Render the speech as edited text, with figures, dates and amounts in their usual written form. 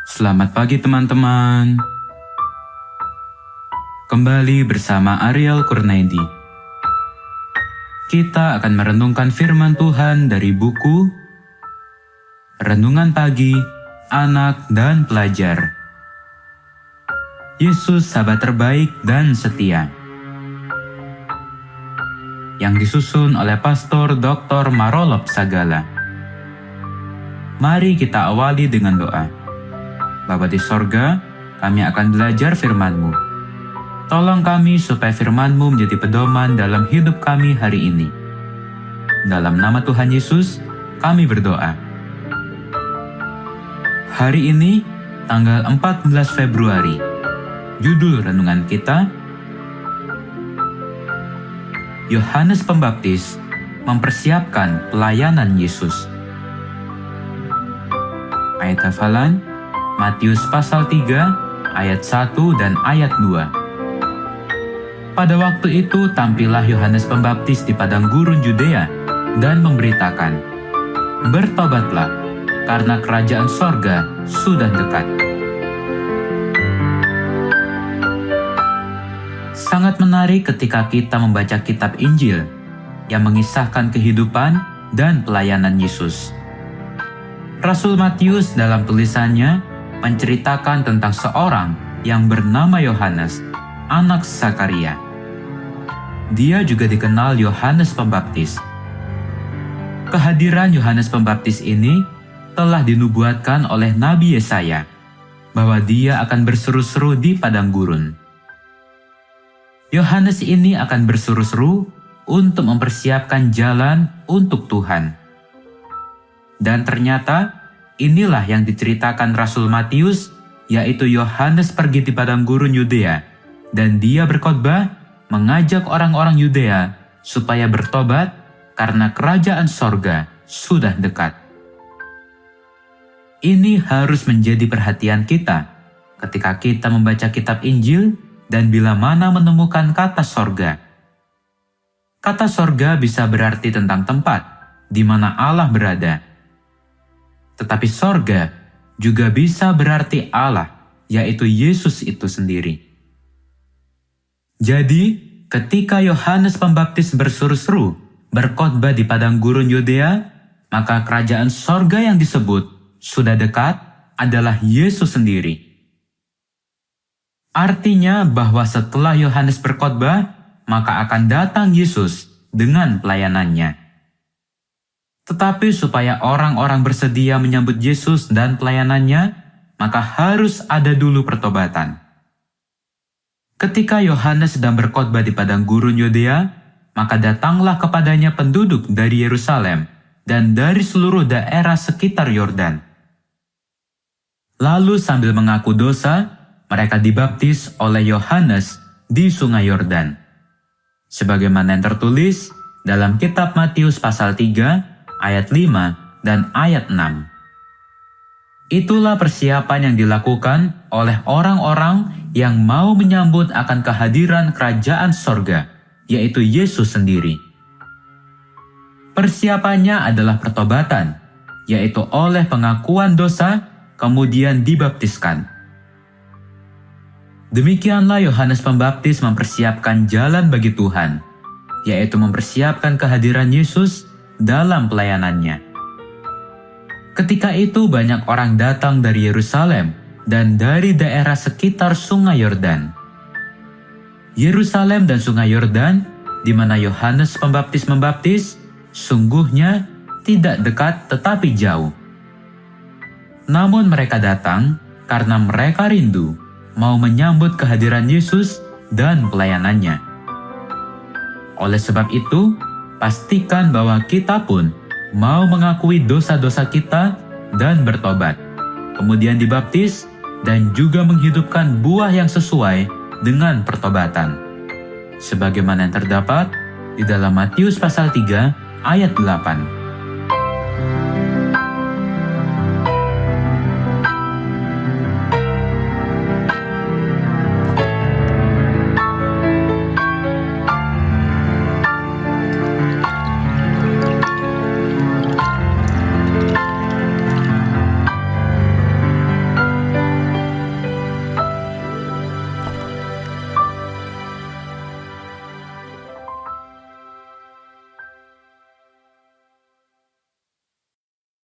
Selamat pagi teman-teman. Kembali bersama Ariel Kurnaidi. Kita akan merenungkan firman Tuhan dari buku Renungan Pagi, Anak dan Pelajar. Yesus sahabat terbaik dan setia. Yang disusun oleh Pastor Dr. Marolop Sagala. Mari kita awali dengan doa. Bapa di sorga, kami akan belajar firman-Mu. Tolong kami supaya firman-Mu menjadi pedoman dalam hidup kami hari ini. Dalam nama Tuhan Yesus, kami berdoa. Hari ini, tanggal 14 Februari, judul renungan kita, Yohanes Pembaptis mempersiapkan pelayanan Yesus. Ayat hafalan, Matius pasal 3, ayat 1 dan ayat 2. Pada waktu itu tampillah Yohanes Pembaptis di padang gurun Yudea dan memberitakan, "Bertobatlah, karena kerajaan sorga sudah dekat." Sangat menarik ketika kita membaca kitab Injil yang mengisahkan kehidupan dan pelayanan Yesus. Rasul Matius dalam tulisannya menceritakan tentang seorang yang bernama Yohanes, anak Zakaria. Dia juga dikenal Yohanes Pembaptis. Kehadiran Yohanes Pembaptis ini telah dinubuatkan oleh Nabi Yesaya bahwa dia akan berseru-seru di padang gurun. Yohanes ini akan berseru-seru untuk mempersiapkan jalan untuk Tuhan. Dan ternyata inilah yang diceritakan Rasul Matius, yaitu Yohanes pergi di padang gurun Yudea, dan dia berkhotbah mengajak orang-orang Yudea supaya bertobat karena kerajaan sorga sudah dekat. Ini harus menjadi perhatian kita ketika kita membaca kitab Injil dan bila mana menemukan kata sorga. Kata sorga bisa berarti tentang tempat di mana Allah berada. Tetapi sorga juga bisa berarti Allah, yaitu Yesus itu sendiri. Jadi, ketika Yohanes Pembaptis berseru-seru, berkhotbah di padang gurun Yudea, maka kerajaan sorga yang disebut sudah dekat adalah Yesus sendiri. Artinya bahwa setelah Yohanes berkhotbah, maka akan datang Yesus dengan pelayanannya. Tetapi supaya orang-orang bersedia menyambut Yesus dan pelayanannya, maka harus ada dulu pertobatan. Ketika Yohanes sedang berkhotbah di padang gurun Yudea, maka datanglah kepadanya penduduk dari Yerusalem dan dari seluruh daerah sekitar Yordan. Lalu sambil mengaku dosa, mereka dibaptis oleh Yohanes di sungai Yordan. Sebagaimana yang tertulis dalam kitab Matius pasal 3, ayat 5 dan ayat 6. Itulah persiapan yang dilakukan oleh orang-orang yang mau menyambut akan kehadiran kerajaan sorga, yaitu Yesus sendiri. Persiapannya adalah pertobatan, yaitu oleh pengakuan dosa, kemudian dibaptiskan. Demikianlah Yohanes Pembaptis mempersiapkan jalan bagi Tuhan, yaitu mempersiapkan kehadiran Yesus dalam pelayanannya. Ketika itu banyak orang datang dari Yerusalem dan dari daerah sekitar sungai Yordan. Yerusalem dan sungai Yordan, di mana Yohanes Pembaptis membaptis, sungguhnya tidak dekat tetapi jauh. Namun mereka datang karena mereka rindu mau menyambut kehadiran Yesus dan pelayanannya. Oleh sebab itu, pastikan bahwa kita pun mau mengakui dosa-dosa kita dan bertobat, kemudian dibaptis dan juga menghidupkan buah yang sesuai dengan pertobatan. Sebagaimana yang terdapat di dalam Matius pasal 3 ayat 8.